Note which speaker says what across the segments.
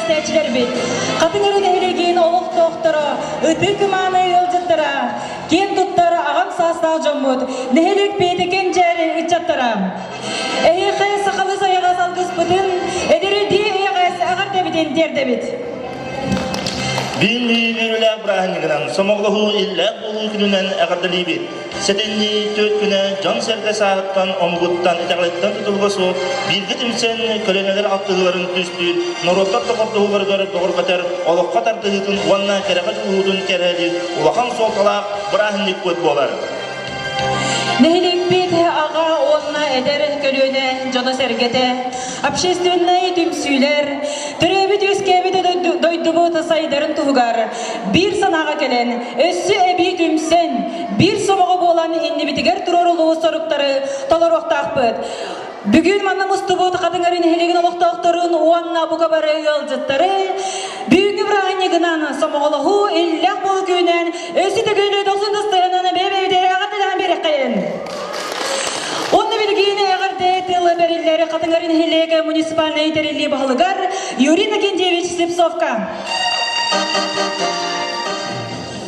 Speaker 1: местечилер бит. Катыңырын элеген олук доктора, ытык маны ылжыттыра, кен туттара агам састал жоммут, нехелек петекен жери ычаттыра. Эйхе сакалы саяга салгыс бытын, эдери ди эйгес агар дебитен дердебит.
Speaker 2: Бинни нürülä brahniginan somogluhu illa bulu gününen agardalibi. Setenni töt güne can serge saattan omguttan itaqlettan tutulgusu bilgi timsen köleneler attıgıların tüstü norottat toqortuğugar doğurgatar oloqqa tartıhıtın wanna kereqat uudun kereli ulakan soltalaq brahnik köt bolar.
Speaker 1: Нехелек бите аға онна эдер көлөне жона сергете, общественный түмсүйлер, түребит өскебите дойдубуты сайдарын туғар, бир санаға келен, өссі әбі түмсен, бир сомығы болан иннибитигер турорулуы соруктары толороқтақпыд. Бүгін манна мұстыбуты қатыңарын хелеген олықтақтарын уанна бұға бары ғалжыттары, бүгінгі брағанегінан сомығылығы илләқ бұл күйінен өсі тегілі доқсындыстығынан бәбәйдері ағатыдан бері қайын. Онны білгені әғарде тылы бәрілері қатыңарын хелегі муниципальный терелі бағылығар Юрина Кендевич Слепцовка.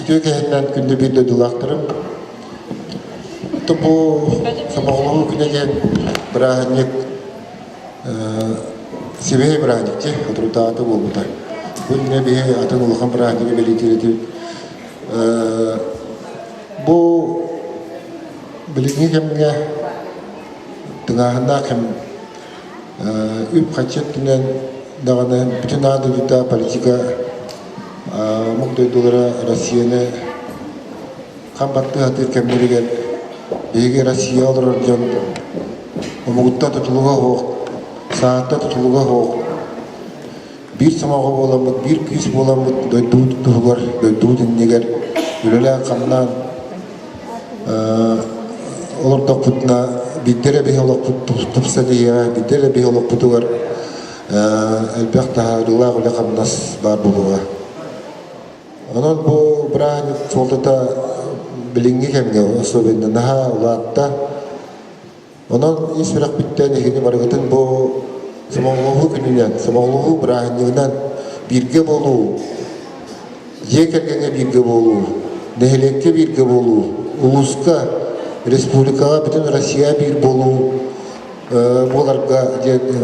Speaker 3: Үтөкәһеннән күнді білді дұлақтырым. Бұл сомығылығы күнеген брахник Сибей брахникте отрутаты болбута. Бұл не бе атын улхан брахники белитерети. Бұл билигни кемге тыңахында кем үп качет күнен даганы бүтүн ады дута политика муктой доллара Россияны камбатты атыр кемдерген беге Россия олар жон Omugutta tutuluğa hoq, saatta tutuluğa hoq. Bir samağa bolamıd, bir küs bolamıd, doyduğu tutuluğar, doyduğu dinleger. Ülele kannan, olur da kutna, biddere bir olak tutupsa diye, biddere bir olak tutuğar. Elbette daha rıla öyle kannas var buluğa. Onun bu brahani soltata bilingi kemge, o sobende daha ulatta. Onun ismirak bitten ehini barıgıtın bu samağlığı gününden, samağlığı brahininden birge bolu, yekergene birge bolu, nehlekke birge bolu, uluska, respublikaga bütün Rusya bir bolu, bolarga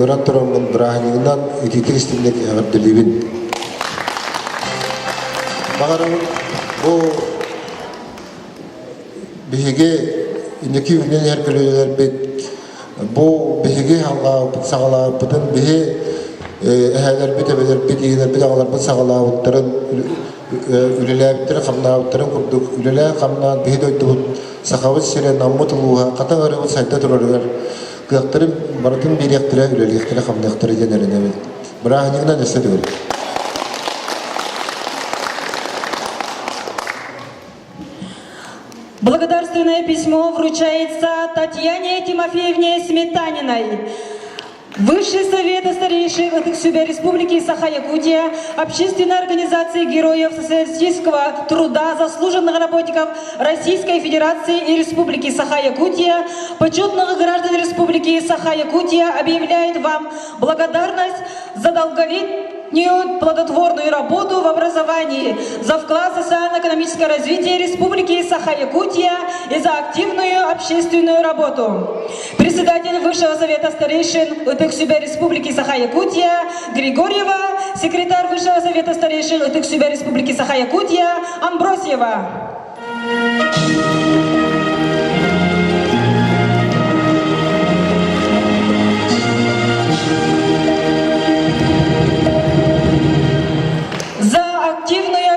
Speaker 3: öğren turamın brahininden etitik istimdeki ağırdelibin. Bakarım bu bihege indeki ünlü her köyler bit bu bihege Allah sağlar bütün bihe ehler bitebeler bitiler bidağlar bu sağlar ülüler bitir kamna bitir kurduk ülüler kamna bihe doydu sakavat sire namutluha kata arı sayda dururlar kıyaktarım baratın bir yaktire ülüler yaktire kamna yaktire generine brahininden desediyor.
Speaker 1: Благодарственное письмо вручается Татьяне Тимофеевне Сметаниной. Высший совет старейших Ытыксубе Республики Саха-Якутия, Общественной организации героев социалистического труда, заслуженных работников Российской Федерации и Республики Саха-Якутия, почетных граждан Республики Саха-Якутия объявляет вам благодарность за долголетнюю плодотворную работу в образовании, за вклад в социально-экономическое развитие Республики Саха-Якутия и за активную общественную работу. Председатель Высшего совета старейшин Ытыксубе Республики Саха-Якутия Григорьева, секретарь Высшего совета старейшин Ытыксубе Республики Саха-Якутия Амбросьева.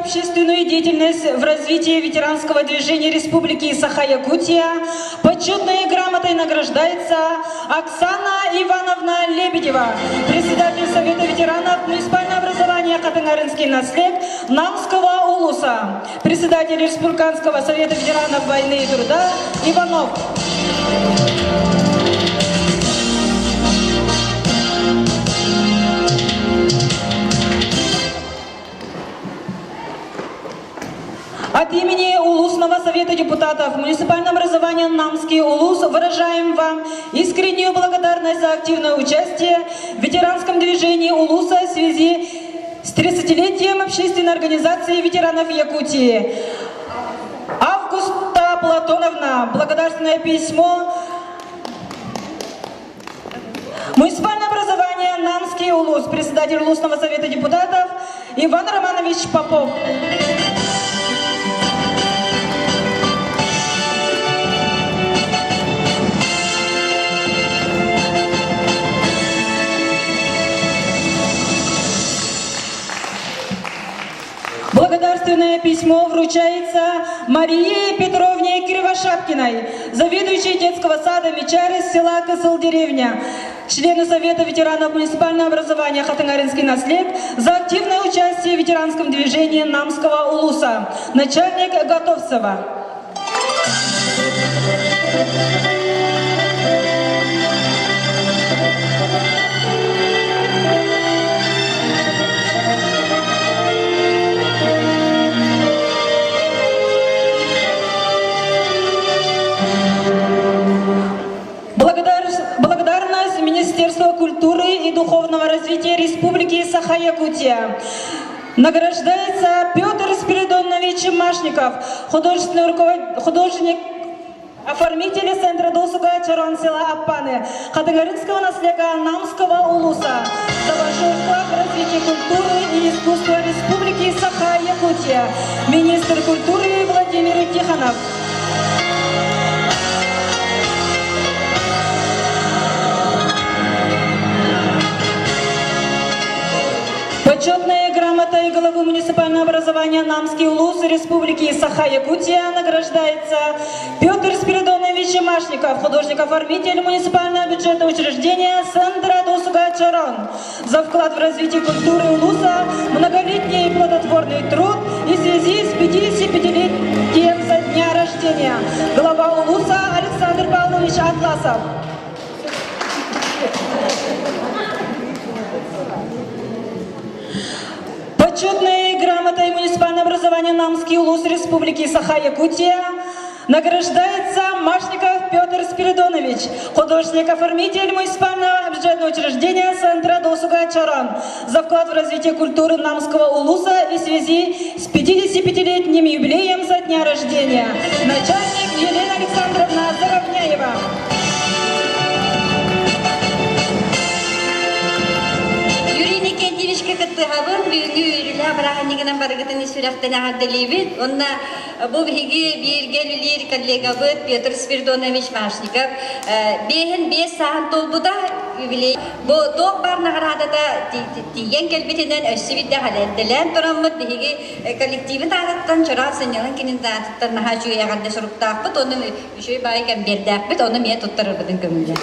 Speaker 1: Общественную деятельность в развитии ветеранского движения Республики Саха-Якутия почетной грамотой награждается Оксана Ивановна Лебедева, председатель Совета ветеранов муниципального образования Катынгарынский наслед Намского улуса, председатель Республиканского совета ветеранов войны и труда Иванов. От имени Улусного совета депутатов муниципального образования Намский улус выражаем вам искреннюю благодарность за активное участие в ветеранском движении улуса в связи с 30-летием общественной организации ветеранов Якутии. Августа Платоновна, благодарственное письмо. Муниципальное образование Намский улус, председатель Улусного совета депутатов Иван Романович Попов. Благодарственное письмо вручается Марии Петровне Кривошапкиной, заведующей детского сада Мечары села Кысыл-деревня, члену Совета ветеранов муниципального образования Хатынгаринский наслед за активное участие в ветеранском движении Намского улуса, начальник Готовцева. Благодарность Министерства культуры и духовного развития Республики Саха-Якутия. Награждается Петр Спиридонович Машников, художник, оформитель Центра досуга Чарон села Аппаны, Хатынгаринского наследия Намского улуса, за большой вклад в развитие культуры и искусства Республики Саха-Якутия, министр культуры Владимир Тихонов. Почетная грамота и главы муниципального образования Намский улус Республики Саха-Якутия награждается Петр Спиридонович Машников, художник-оформитель муниципального бюджетного учреждения Центра досуга Чарон, за вклад в развитие культуры улуса, многолетний плодотворный труд и в связи с 55-летием со дня рождения. Глава улуса Александр Павлович Атласов. Почетной грамотой муниципального образования Намский улус Республики Саха-Якутия награждается Машников Петр Спиридонович, художник-оформитель муниципального бюджетного учреждения Центра досуга Чарон, за вклад в развитие культуры Намского улуса и в связи с 55-летним юбилеем со дня рождения. Начальник Елена Александровна Заровняева.
Speaker 4: Каттыгабын бүгү үрүлө бараханнигинен баргытын сүрәхтенага делибит. Онна бу биги биргелилер коллегабыт Петр Спиридонович Машников бехин 5 саат толбуда юбилей. Бу ток барнаградада тиген келбетинен өссүбитте халелделен тураммыт биги коллективин тааттан чырасın ялын кинин тааттан наха чуяганда суруктааппыт. Оны үшөй байган бердәппит. Оны мен туттарыбыдын көмүлө.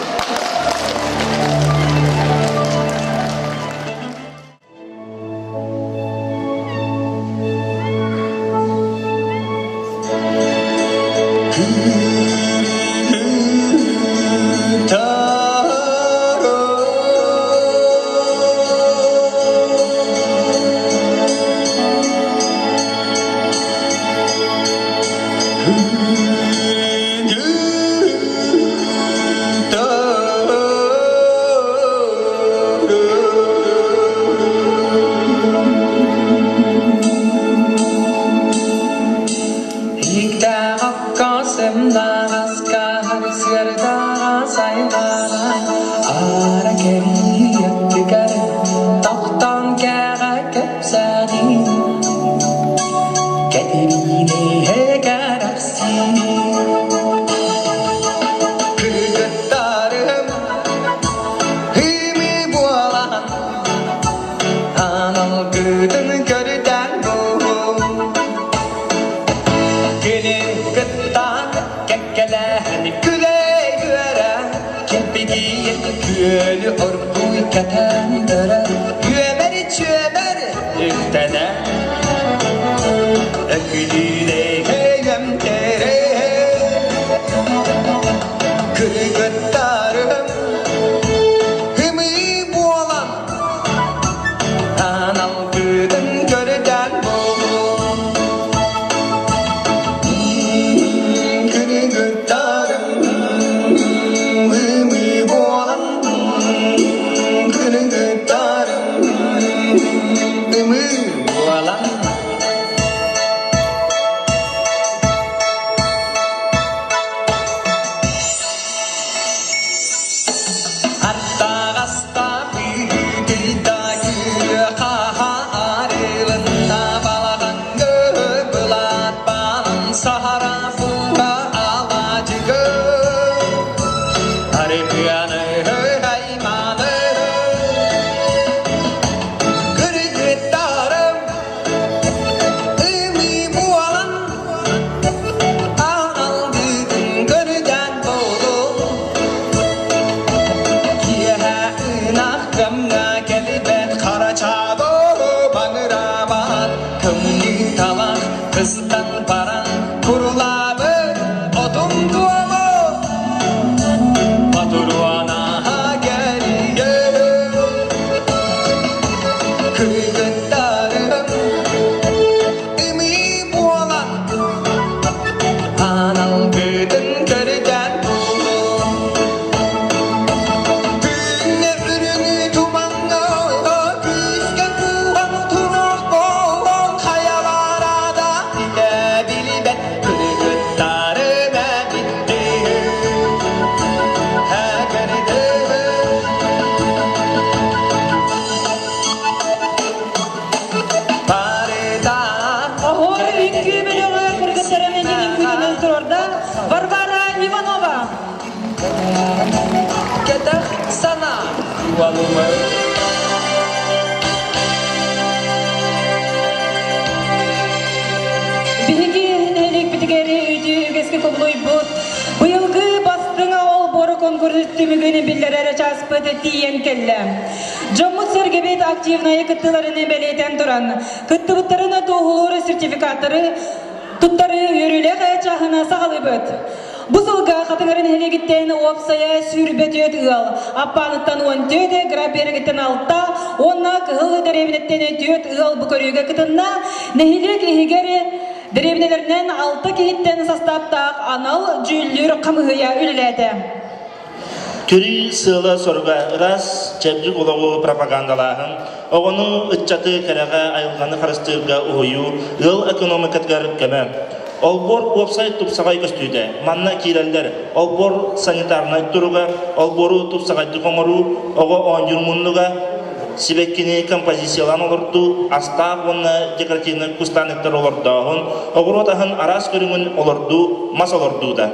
Speaker 5: ümü bualan Artağasta büyüdüydaki kaharılında balağın göbülat balın sahara buğa alacı göb Arıyanı haymanı Kırgıtlarım Ümi bualan Ağaldığın gönüden boğdum Gamna kelibet karaçado banırabat Kımni talak kızdan paran kurulabı odun duamı Paturuana geliyor Kırgıtlarım Ümi bualan Anal gıdın körüden buldum Günne ürünü dumanla Küske kuhan turuk bol Kayalara da bile bilbet Kırgıtlarıma bitti Ha geride Paredan
Speaker 1: Oho, ünkü bölüğü kırgıtlara mengenin kütünün turorda Varvara Ivanova.
Speaker 5: Kedah sana Walumı
Speaker 1: Биһиги нәһилик битигери үйдү үгеске коблойбут. Быйылгы бастыңа ол боро конкурс түмүгүнү биллерere часпыт тиен келле. Жоммут сергебет активная кыттыларын белетен туран. Кыттыбыттарына тоғулуры сертификаттары туттары үйрүлеге чахына сағалыбыт. Бу сылга хатыңарын хелегиттен опсая сүрбөтөт ыл. Аппаныттан 14 граббергеттен алта, онна кылы деребинеттен төт ыл бу көрүүгө кытынна нехилек ихигери деребинелеринен 6 кихиттен состаптак анал жүллүр камыгыя үлеледи.
Speaker 2: Түрі сыла сорга ырас чәбжік олауы пропагандалағын, оғыны үтчаты кәрәға айылғаны қарыстырға ұйу, ыл экономикаткар кәмі. Олбор веб-сайт тупсағай көстүйді. Манна кейлерлер, олбор санитарнай тұруға, олбору тупсағайды қоңыру, оғы оңжырмұнлыға, сибеккені композициялан олырду, астақ онна декоративны кустанықтар олырдағын, оғыр отағын арас көріңін олырду, мас олырду да.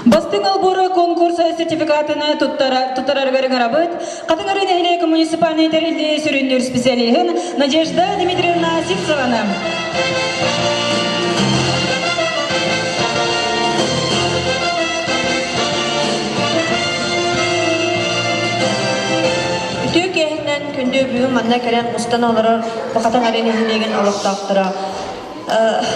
Speaker 1: Бастың алборы конкурс сертификатыны туттарар берген рабыт, қатыңары нәйлек муниципальный тәрелді сүріндер специалихын Надежда Дмитриевна Сипцевана.
Speaker 6: Түк ehinen күндө бүгүн манна керен устан олорор бакатан арени хилеген алыктактыра.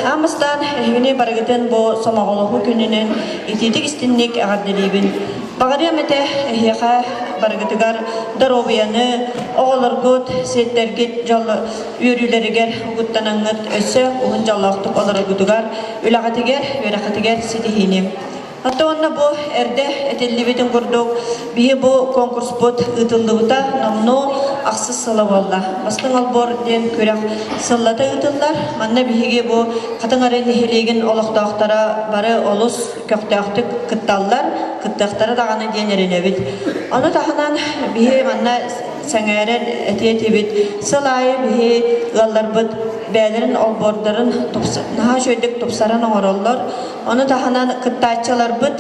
Speaker 6: Амыстан эхине барагытын бо сомоголоху күнүнөн итидик истинник агадделибин. Багарымете эхиха барагытыгар даробияны оголоргут сеттергит жол үйрүлеригер угуттанаңыт өссө угун жаллактык олоргутугар үлагатыгер өракатыгер ситихиним. Hatta onna bu erde etellibitin kurduk. Bihi bu konkurs bot ıtıldıbıta namnu aksız sıla valla. Bastın albor den körek sılata ıtıllar. Manna bihigi bu katıngarı nehilegin olaqtağıtara barı olus köktağıtık kıttallar. Kıttağıtara dağını denerine bit. Onu tahanan bihi manna sengeren etiyeti bit. Sılayı bihi ığallar bit. Bəylərin olborların naha şöydük topsaran oğrollar. Onu tahanan kıttaççalar bit.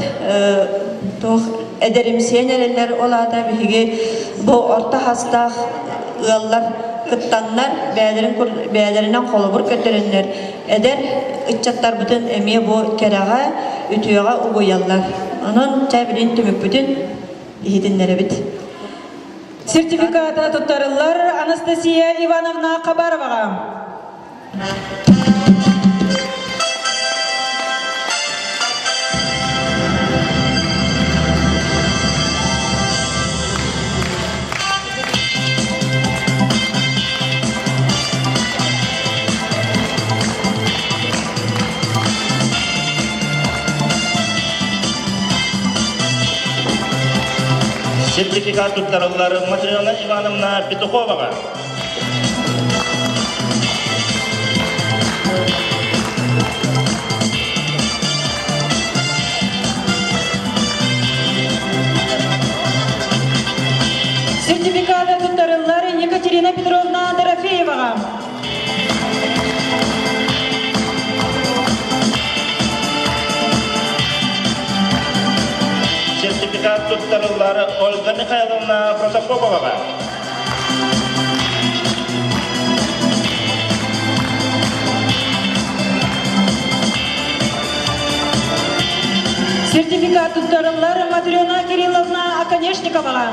Speaker 6: Ederimsiyen ereller olada bihigi bu orta hastaq ığallar kıttanlar bəylərindən kolubur kötürünler. Eder ıççatlar bütün emiye bu kerağa ütüyağa uğuyallar. Onun təbirin tümük bütün ihidinlere bit.
Speaker 1: Sertifikata tuttarıllar Anastasia Ivanovna Kabarovaga.
Speaker 2: Sertifikat tuttarılları Matrona Ivanovna Petukova'ga.
Speaker 1: баға.
Speaker 2: Сертификат туттарылары Ольга Михайловна Протопоповаға.
Speaker 1: Сертификат туттарылар Матрена Кирилловна Оконечниковаға.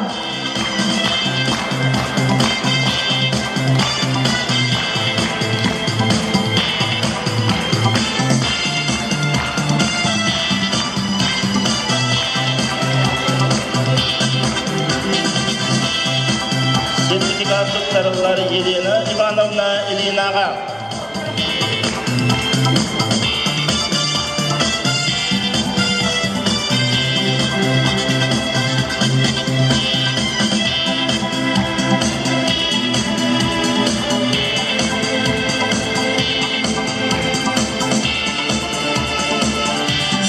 Speaker 2: Сертификат туттарылары Елена Ивановна Ильинаға.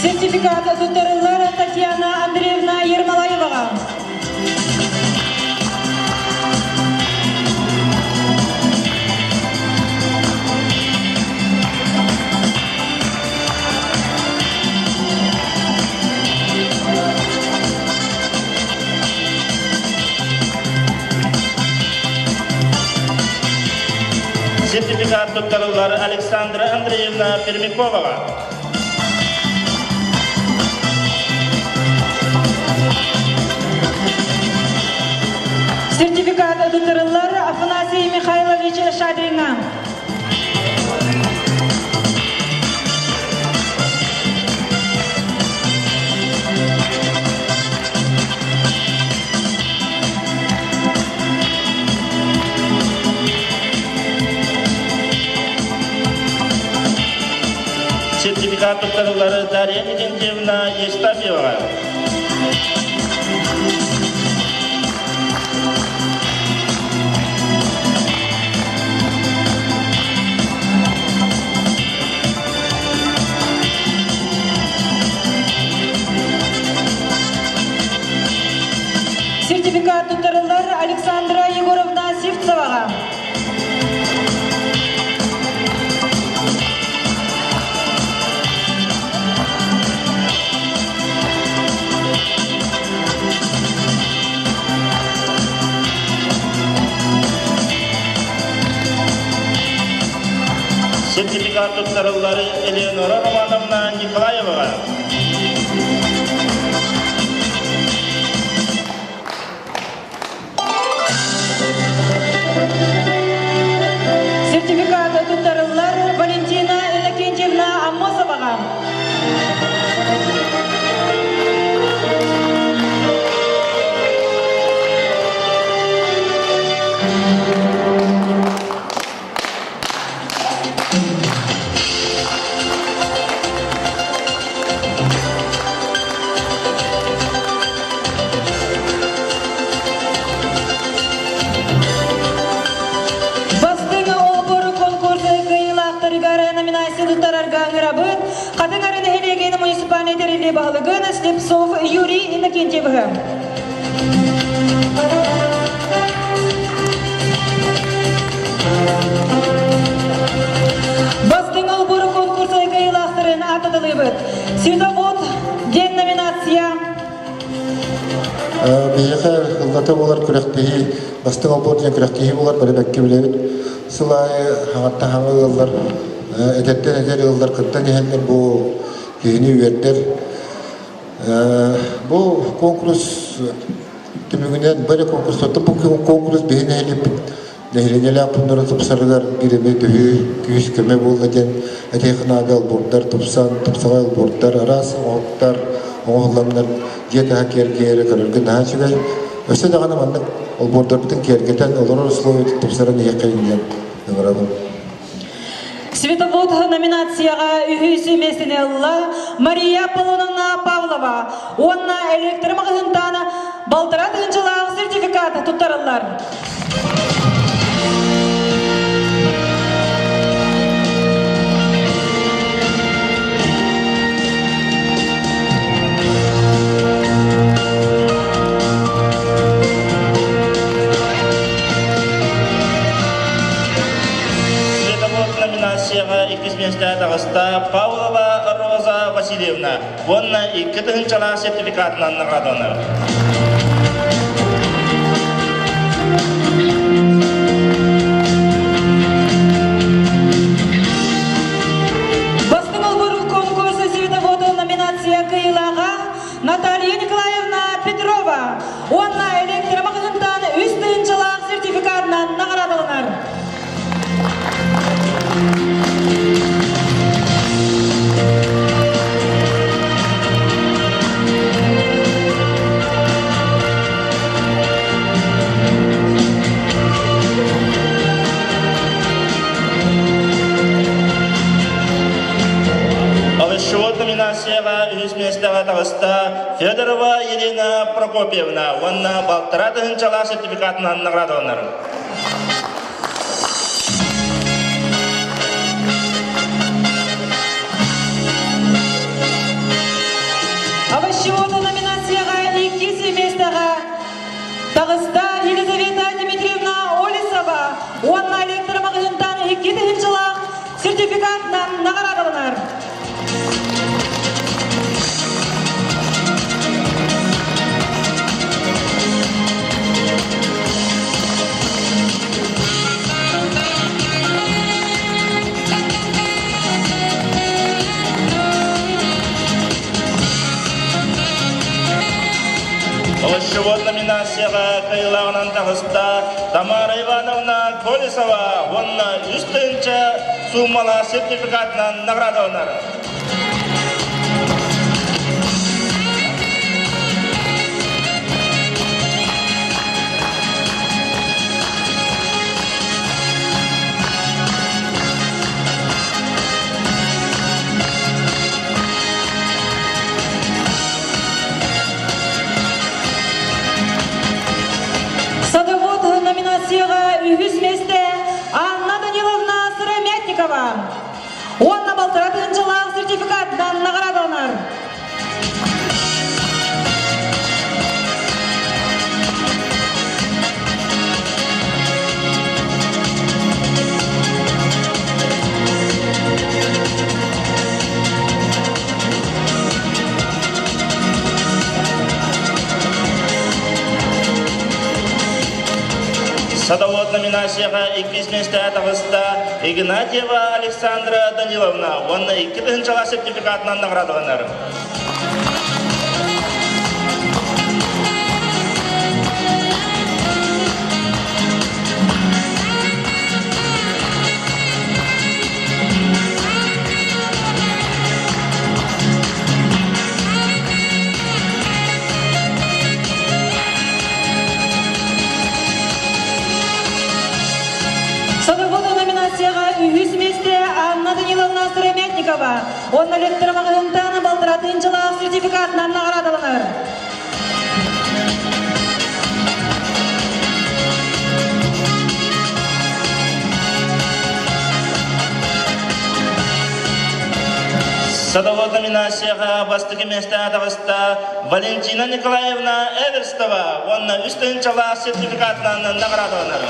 Speaker 1: Сертификат туттарылар Татьяна Андреевна Ермолаеваға.
Speaker 2: Сертификат туттарылары Александра Андреевна Пермяковаға.
Speaker 1: Сертификат туттарылар Афанасий Михайлович Шадрина.
Speaker 2: Сертификат туттарылары Дарья Никентьевна Естафьеваға.
Speaker 1: Сертификат туттарылар Александра Егоровна Сивцеваға.
Speaker 2: Сертификат туттарылары Элеонора Романовна Николаеваға.
Speaker 1: Сертификат туттарылар Валентина Иннокентьевна Аммосоваға. Балыгын Слепцов Юрий Иннокентьевға. Бастың албыры конкурсы кайылақтырын атыдылыбыт. Световод ден номинация.
Speaker 3: Бейеқі ғылғаты болар күректегі, бастың албыр ден күректегі болар, бәрі бәкке білемін. Сылайы хаңатта хаңы ғылдар, әдеттен әдер ғылдар, қыттан ехендер бұл кейіні үйердер. Бұл конкурс түмігінен бәрі конкурс өтті. Бұл конкурс бейін әліп нәйленелі апындары тұпсарыдар биреме түйі күйіс көме болға ден әтейхінағы албордар, тұпсаға албордар, арас оғыттар, оғыландар, жеті әкергері көрілген нәчігай. Өсі дағаны маңдық албордар бүтін кергетен олар условия тұпсарын еқейінден өңірабын.
Speaker 1: Световод номинацияға үйісі месіне Мария Полоновна Павлова. Онна электромағынтаны балтырат ұнчылағы сертификаты тұттарылар.
Speaker 2: номинацияға 2 месте тағыста Павлова Роза Васильевна. Онна 2 тыгынчала сертификатынан наградаланар.
Speaker 1: Бастың олбыру конкурсы световоды номинация кыйлаға Наталья Николаевна Петрова. Онна электромагнитан үстінчілақ сертификатынан наградаланар.
Speaker 2: Овощевод номинацияға 3 местеға тағыста Федорова Елена Прокопьевна. Онна 1,5 тыгынчала сертификатынан наградаланар.
Speaker 1: Овощеводы номинацияға 2 местеға тағыста Елизавета Дмитриевна Олесова. Онна электромагнитан 2 тыгынчылақ сертификатынан наградаланар.
Speaker 2: Овощевод номинацияға кыйлағынан тағыста Тамара Ивановна Колесова. Онна 3 суммала сертификатынан наградаланар.
Speaker 1: Садовод номинацияға 3 месте Анна Даниловна Сыромятникова. Онна 1,5 тыгынчылақ сертификатынан наградаланар.
Speaker 2: Садовод номинацияға 2 месте тағыста Игнатьева Александра Даниловна. Онна 2 тыгынчала сертификатынан наградаланар.
Speaker 1: Садоводы номинацияға 3 месте Анна Даниловна Сыромятникова. Онна электромагнитан 1,5 тыгынчылақ сертификатынан наградаланар.
Speaker 2: Садовод номинацияға бастығы месте тағыста Валентина Николаевна Эверстова. Онна 3 тыгынчала сертификатынан наградаланар.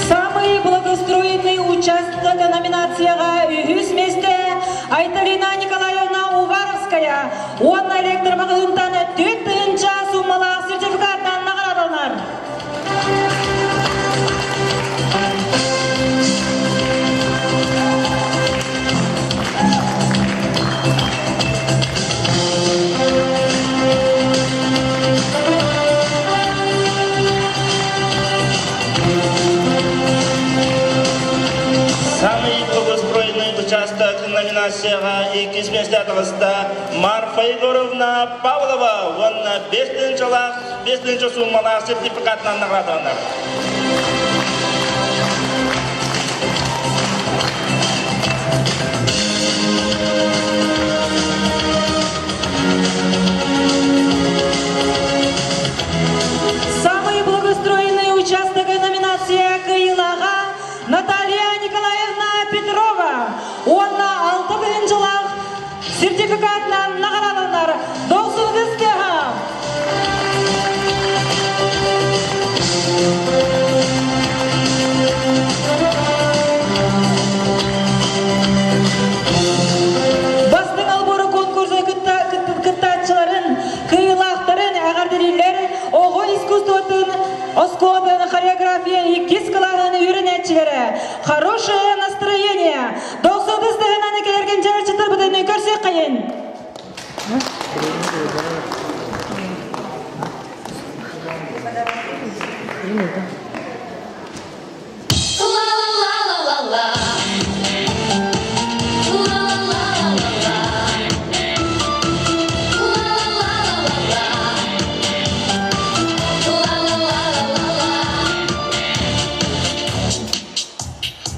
Speaker 1: Самый благоустроенный участок номинацияға 3 месте Айталина Николаевна Уваровская. Онна электромагнитан 4 тыгынча суммалақ сертификатынан наградаланар.
Speaker 2: Самый благоустроенный участок номинацияға 2 месте тағыста Марфа Егоровна Павлова. Онна 5 суммала сертификатынан наградаланар.
Speaker 1: кайын.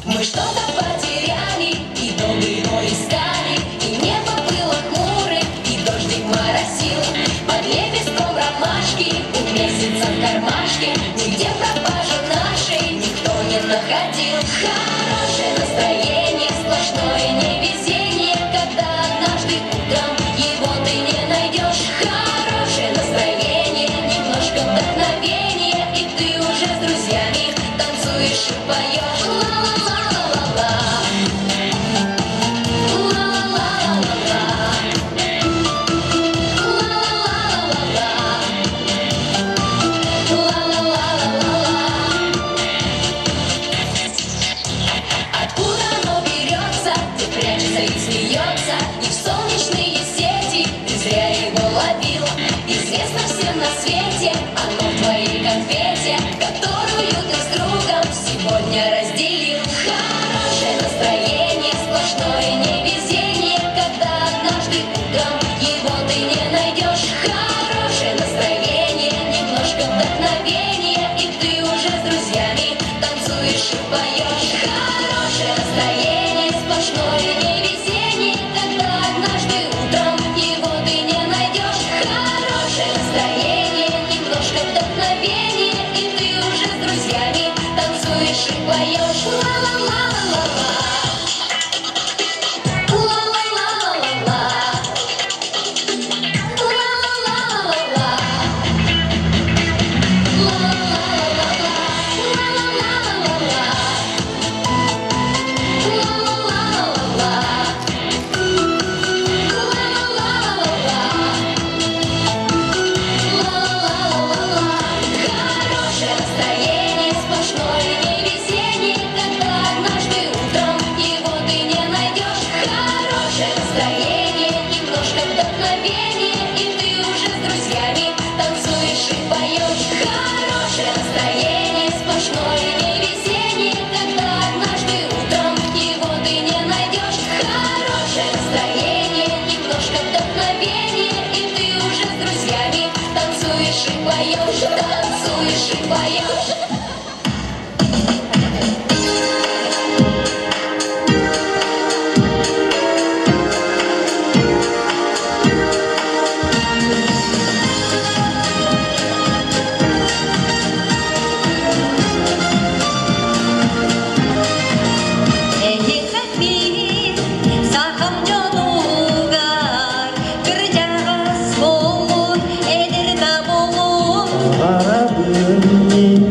Speaker 7: Мы что-то потеряли, и долго его искали, и небо было хмурым, и дождик моросил. Под лепестком ромашки, у месяца в кармашке, нигде пропажи нашей никто не находил. Хорошее настроение, сплошное невезение, когда однажды утром его ты не найдешь. Хорошее настроение, немножко вдохновения, и ты уже с друзьями танцуешь и поешь. Откуда оно берется, где прячется и смеется, и в солнечные сети ты зря его ловил. Известно всем на свете оно в твоей конфете, которую ты с другом сегодня разделил. Хорошее настроение, сплошное невезение, когда однажды утром его ты не найдешь. Хорошее настроение, немножко вдохновения, и ты уже с друзьями танцуешь и поешь. Хорошее настроение, сплошное невезение, когда однажды утром его ты не найдешь. Хорошее настроение, немножко вдохновения, и ты уже с друзьями танцуешь и поешь. Ла-ла-ла-ла-ла. Ла-ла-ла-ла-ла. Ла-ла-ла-ла-ла. Хорошее настроение, сплошное невезение, когда однажды утром его ты не найдешь. Хорошее настроение, немножко вдохновения, и ты уже с друзьями танцуешь и поешь. Хорошее настроение, сплошное невезение, когда однажды утром его ты не найдешь. Хорошее настроение, немножко вдохновения, и ты уже с друзьями танцуешь и поешь, танцуешь и поешь.
Speaker 4: Эйхи сахам жонугар кыржагас болун эдер да болун
Speaker 3: Барабын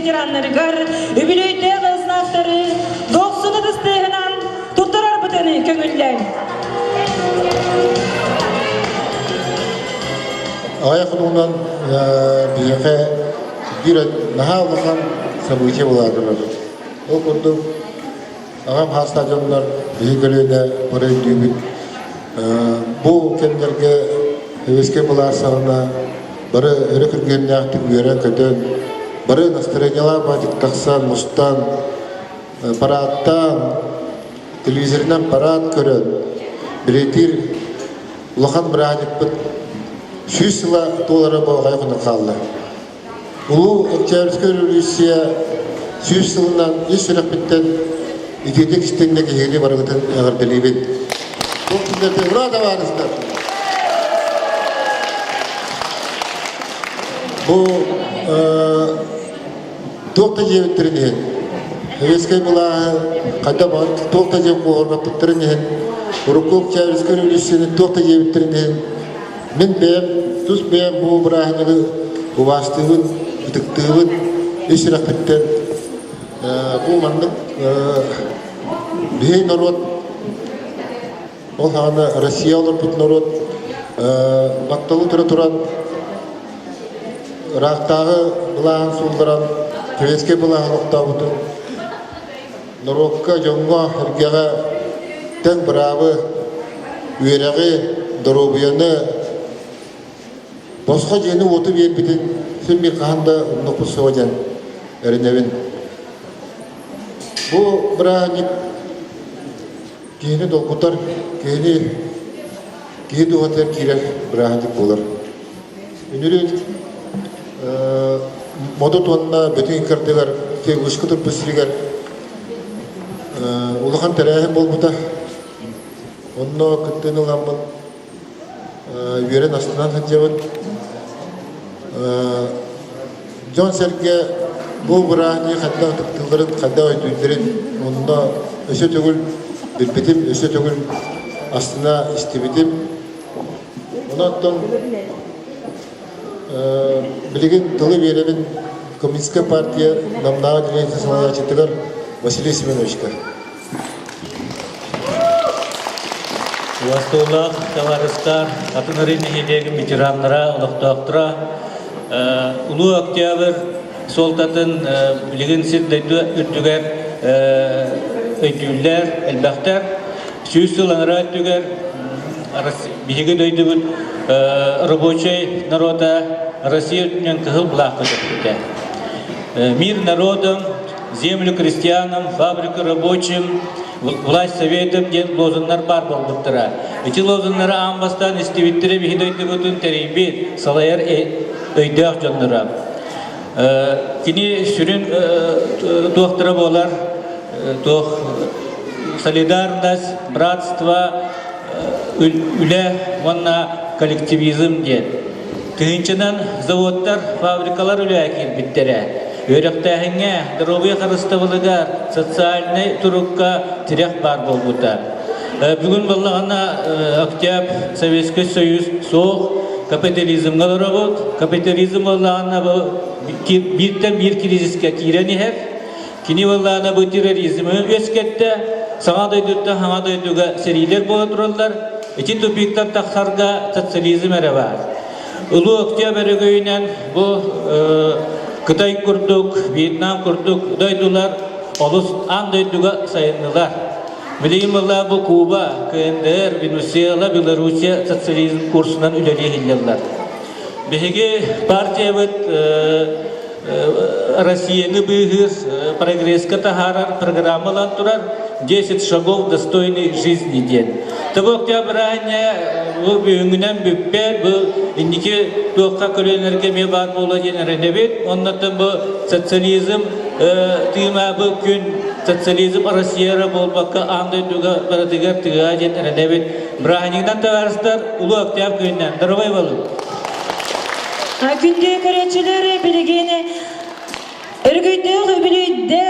Speaker 1: ветераннарыгар үбүлөйдө кызнаактары доксуну дыстыгынан туттарар бытыны көңүллән.
Speaker 3: Аяқынуынан бияқы бір наға олған события боладылар. Ол күрді ағам ха стадионлар бейгіліне бұрай дүйбіт. Бұл кендерге өске бұлар сағына бары өрі кіргеніне ақтық үйерен көтен, бары настроениялар бадық тақсан, мұстан, параттан, телевизорынан парат көрін, білетір ұлақан бір әдіп бұд 100 жыла доллары болғай құны қалды. Ұлы Октябрьский революция 100 жылынан еш сүрек біттен итедек істендегі елі барғытын әғір білейбен. Бұл күндерде ұрада барысыздар. Бұл тоқта жебіттерінен, әвескай бұлағы қайда бағын тоқта жеп қоғырға бұттырынен, Ұрықы Октябрьский революцияны тоқта жебіттерінен, мен бәйім, тұз бәйім бұл бірағынығы ұбастығын, үтіктігін, еш рақпеттен. Бұл маңдық бей народ, ол ғаны Россия олар бұт народ, бақталы тұры тұран, рақтағы бұлағын сұлдыран, көвеске бұлағын ұқта бұтын, народқа жоңға үргеға тән бірабы, үйерәғі, дұробияны, босқа жені отып ербетін, сүн бір қағанда ұнықпы соғадан әрінәвін. Бұл бірағынып кейіні долқұтар, кейі дұғатар кейлер бірағынып болар. Үнірін модут онына бөтен кірдігер, кей ұшқы тұрпы сірігер, ұлыған тәрәхім бол бұта, онына күттен ұлғанбын, үйерен астынан ханжабын. Жон сәрге бұл бірағыны қадда тұқтылдырын, қадда өйтіндерін, онына өсі төгіл, білбетім, өсі төгіл, астына істебетім. Онаттан білеген тылы беремін Коммунистская партия намнағы ділейті салаячетігер Василий Семеновичка.
Speaker 8: Уастолақ, товарыстар, атынырын егелегін ветеранлара, ұлықтақтыра, Улу Октябрь солтатын білген сетдейді үрдігер өйділер, әлбәқтер, сүйіс сыланыра өйдігер, бігігі дөйді бүт рабочий народа Россия үтінен кығыл бұлақы өйдігер. Мир народам, землю крестьянам, фабрику рабочим, власть советам ден лозунлар бар болдықтыра. Эти лозунлары амбастан істеветтері бігідойды бұтын тәрейбет, салайар өйдіғ жонлыра. Кini sürün doktora bolar, солидарность, братство, üle, ванна коллективизм ден. Тыгынчынан заводтар, фабрикалар üle әкел біттере. Өректәһіңе, дробия қарыстығылыға, социальный турукка тирек бар болбута. Бүгін болағына Октябрь, Советский Союз, соқ, капитализмға работ, капитализм болағына бірден бір кризиске кирені хәп, кені болағына бұл терроризмі өскетті, саңа дойдықты, хаңа дойдыға серилер бола тұралдар, için topiktar taqsarga sotsializm әрі бар. Ұлы Октябрь өйінен бұл Қытай күрдік, Вьетнам күрдік, дойдылар, олыс андойдыға сайынылар. Білейім олар бұл Куба, КНДР, Венесуэла, Белоруссия социализм курсынан үлелі хиллерлар. Беге партия бұд Россияны бұғыз прогресска тахарар программалан тұрар 10 шагов достойной жизни ден. Табы Октябрьне бұл бүйіңінен бүппер, бұл индеке тоққа көленерге ме бар бола ден әрінебет. Оннатын бұл социализм тыйма бұл күн социализм Россияра болбаққа аңдай дуға барадығар тыға ден әрінебет. Бірағыныңдан таварыстар Ұлы Октябрь күнінен. Дұрбай болу.
Speaker 1: Күнде көречілері білігені Өргүйдегі білейді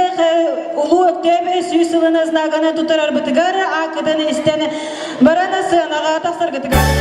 Speaker 1: Ұлы Октябрь сүйсіліні знағаны тұтарар бұтығары ақыдан істені баранасы анаға тақсар ғытығары.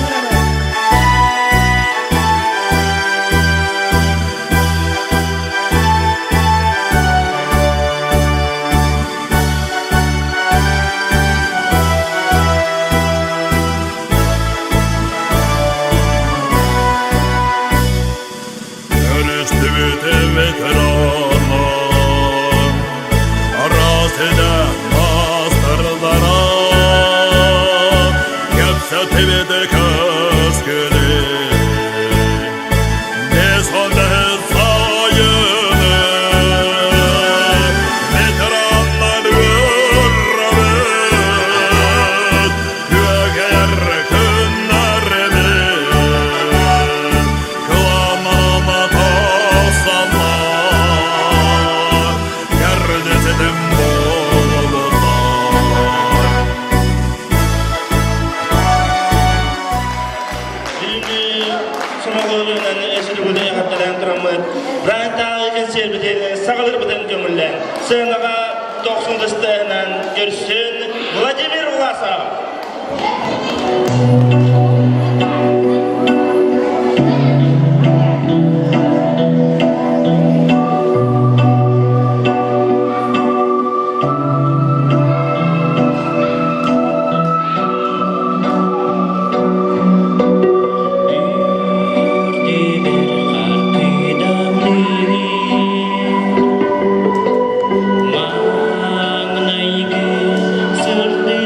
Speaker 2: programı Branta'yı konservetiyle sağılır buden gömülen. Sığınağa 90 ıstıhından görüşsün Vladimir Vlasov.
Speaker 8: Mang nay ke serde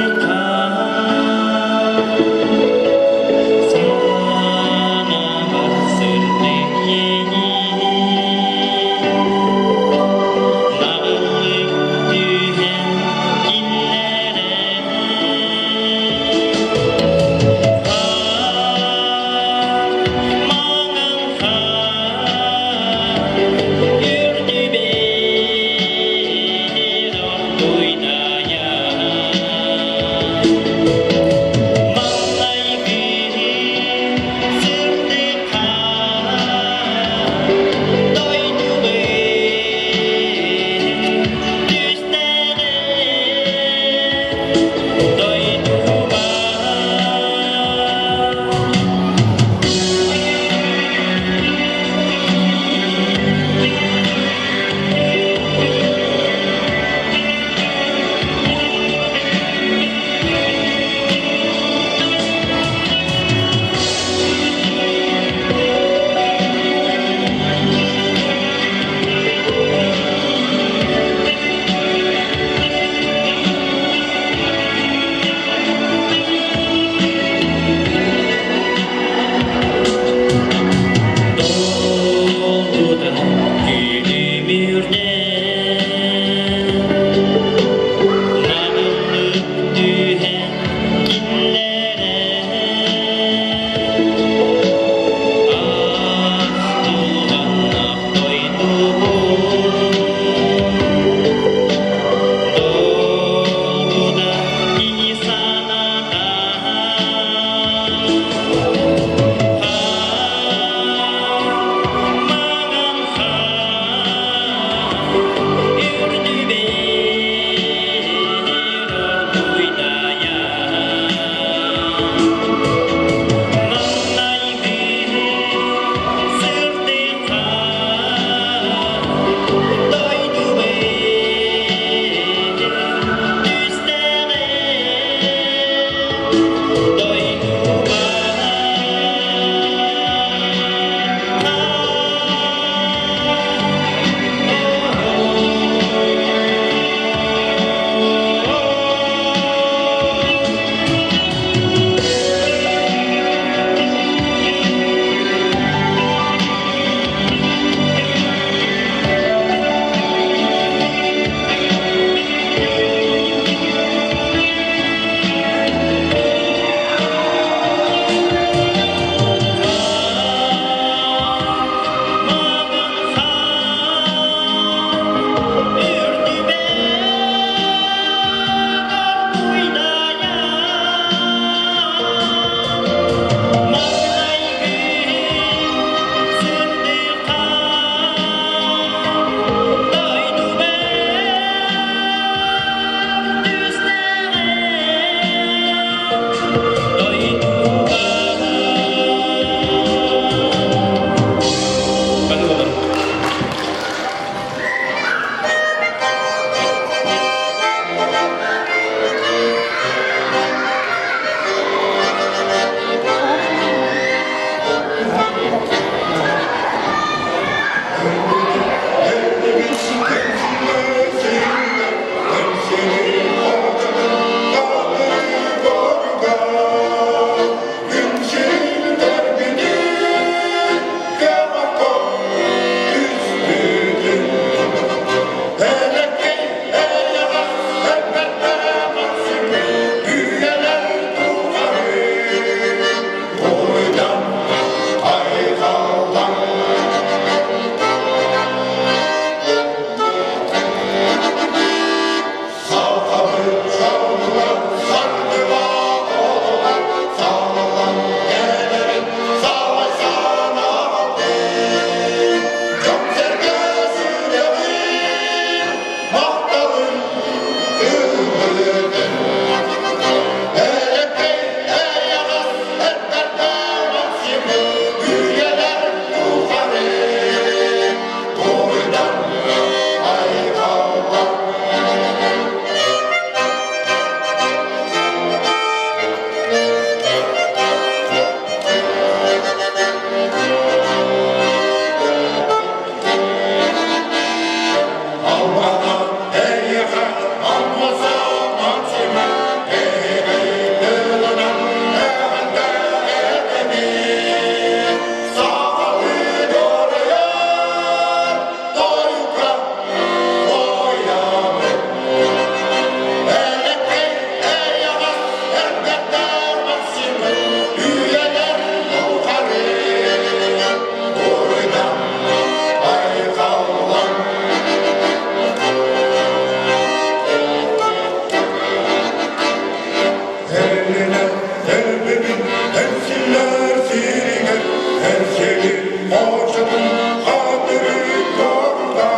Speaker 9: Temsiller sirgen her şeyin hocanın hatırı korda.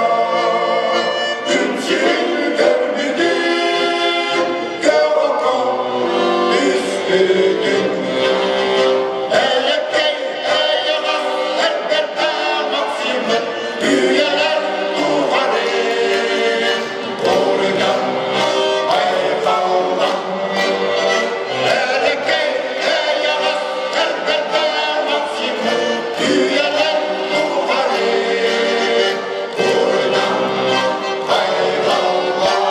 Speaker 9: Ümsil görmedi kavakam istedim. Elekey eyvah elbette maksimum büyüyeler duvarı. Doğrudan ayıkaldan. Elekey eyvah elbette maksimum büyüyeler duvarı. Doğrudan ayıkaldan.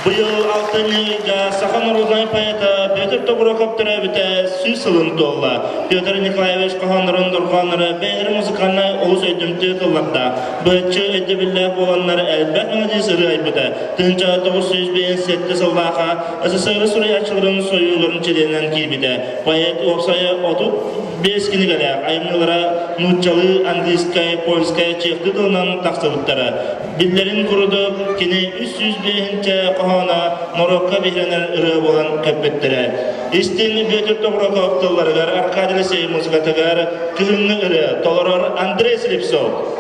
Speaker 2: Bu yıl 6. Саха народный поэта Петр Токураков төрөбүтэ сүз сылын толла. Петр Николаевич Каханрын Дурханры бәйір музыканы оғыз өйдімті қыллақта. Бұтчы өйдебілләк боланлары әлбәт мүнді сыры айбыда. Тынча 907 сыллаға СССР сұраячыларын сойыларын чеденен кейбіді. Поэт опсайы 35 кінігілі айымнылара нұтчалы, английская, польская, чехты дылынан тақсыбыттары. Биллерин құрыдып, кені 305-нче қағана Норокка бейленер ұры болан көппеттірі. Истин Петр Токураков тылларығар, Аркадий Лесей музыкатығар, күхінні ұры, толырар Андрей Слепцов.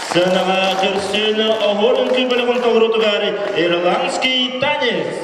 Speaker 2: Сынаға кірсені оғырын күйбілігін тоғырутығары ирландский танец.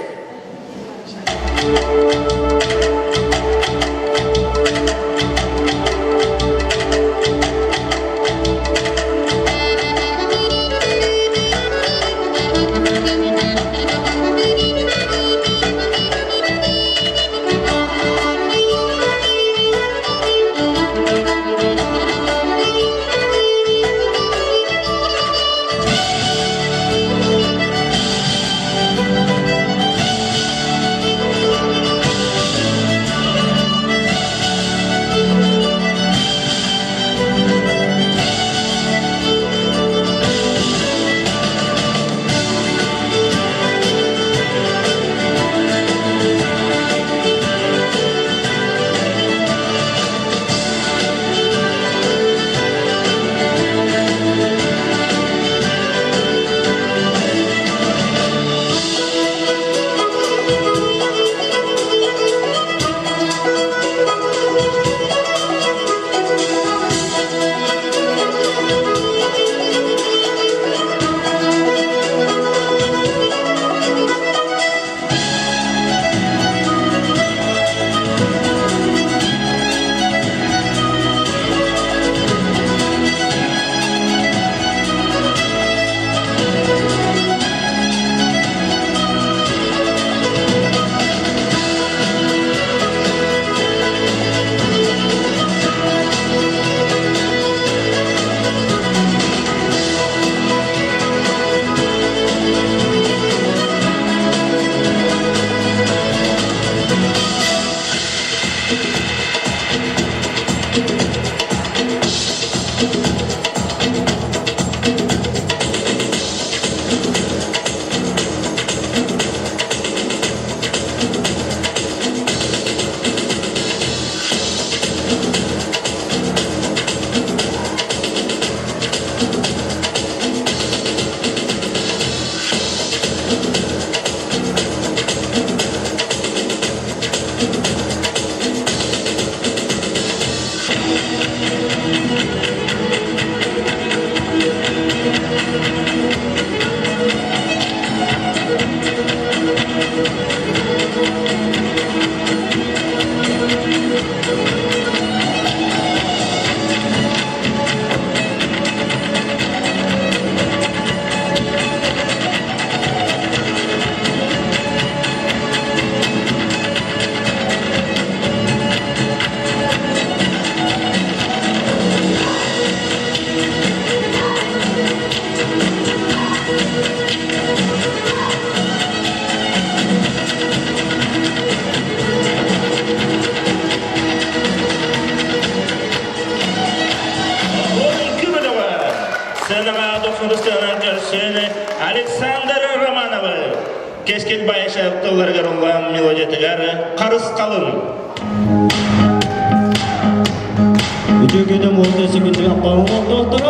Speaker 2: Сценаға 90-дан көрсені Александр Романовы. Кескел байыша ұқтыларға ролған мелодиятығары «Қарыс қалым».
Speaker 8: Үтігеді молды секілді аппағын қолды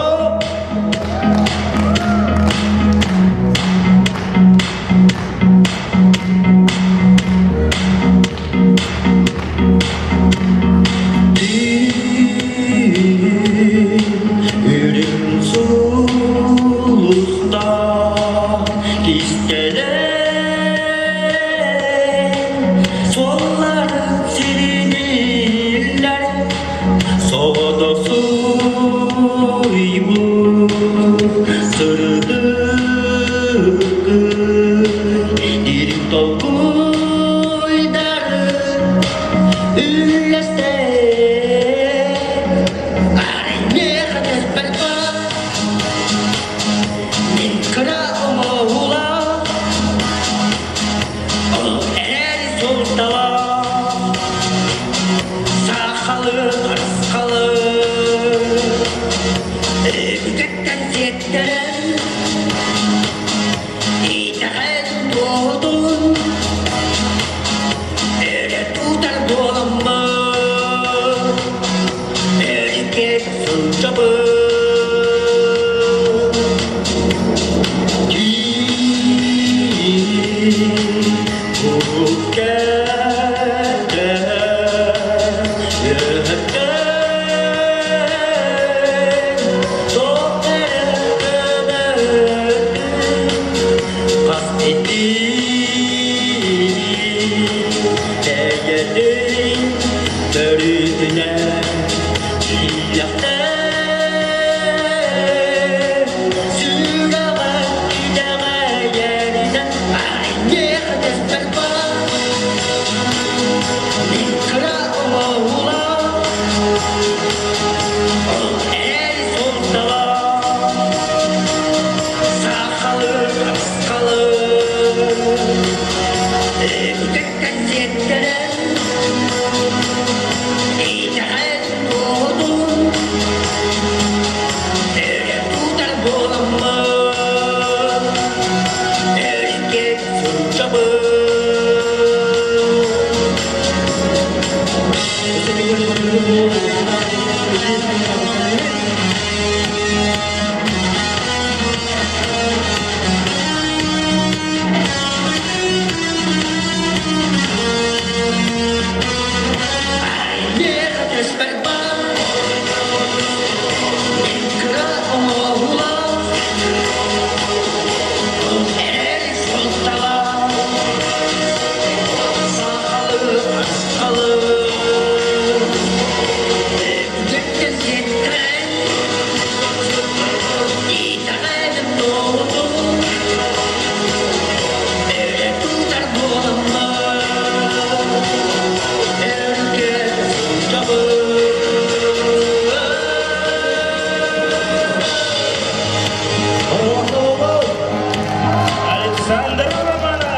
Speaker 2: Александр Романов.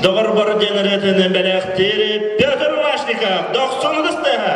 Speaker 2: Доғыр бір деніретін бәләқтері Петр Машников, 90-дыстығы.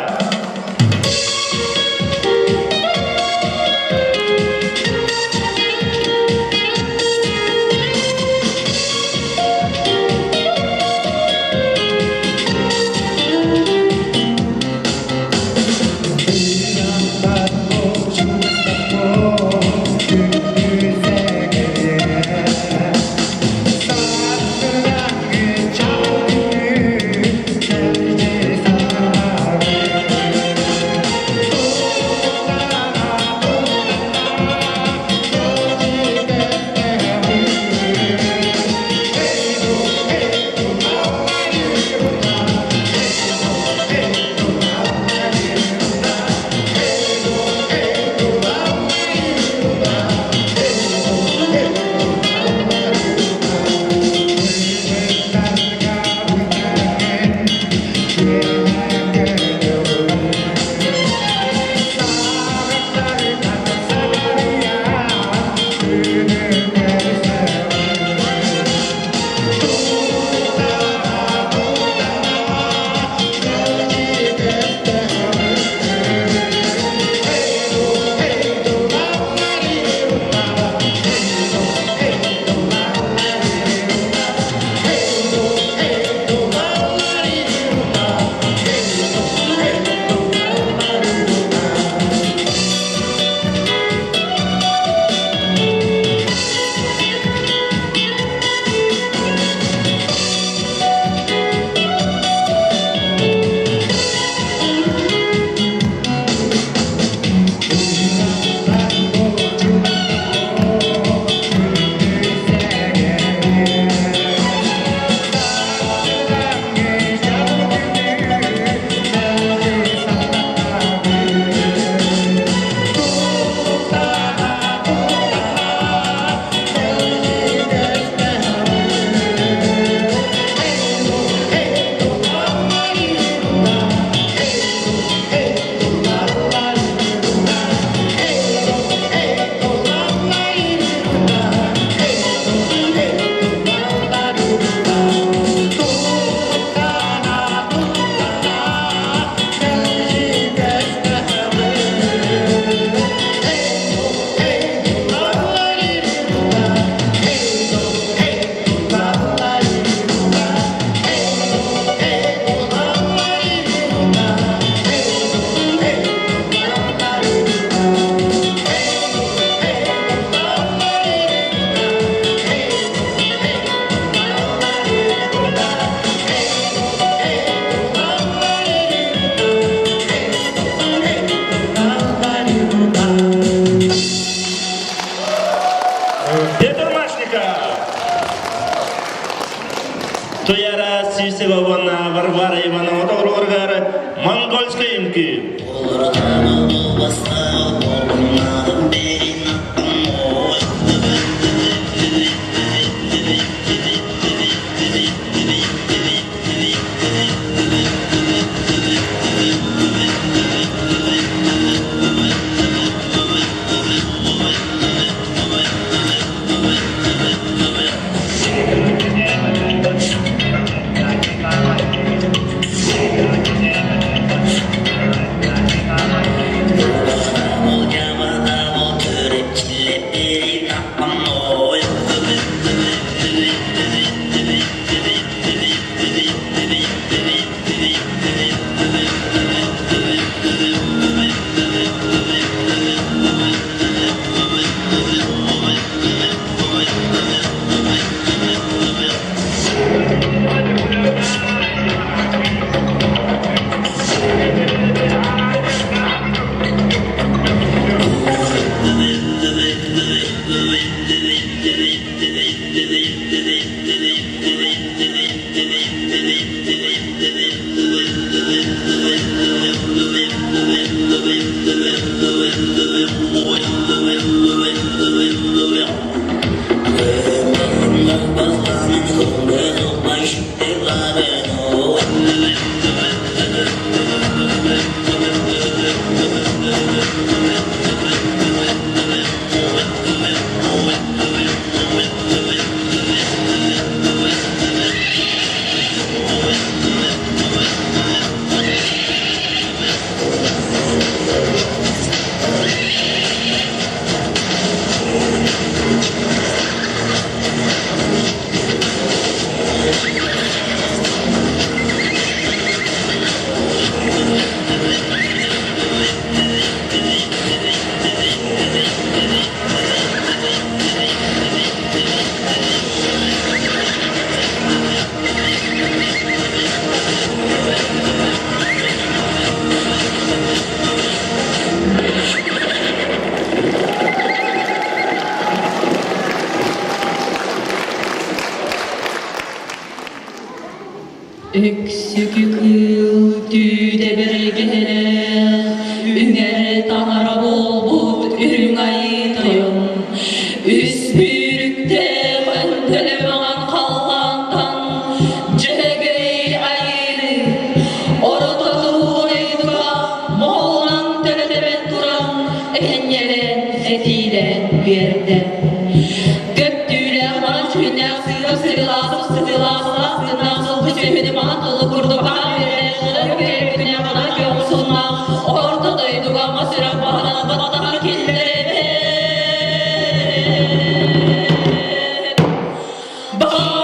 Speaker 2: Tuyara Sivsegovana Varvara Ivanova Dolorgara Mongolskaya imki.
Speaker 1: Öksükül tüde bergeler, ünger tanara bolbut ürün ayıtayım. Üspürükte öntelemeğen kallandan, cehegey ayırı, ortalığı eyduga, moğlan teletebet duran, ekenyelen, etiden, birden. Göktüyle bana çüğüne sıgılasıp Cehidi mantılı kurdu kahvere, gökyüzüne bana gömsunma, ortadaydı ama sıra bana killere. Bana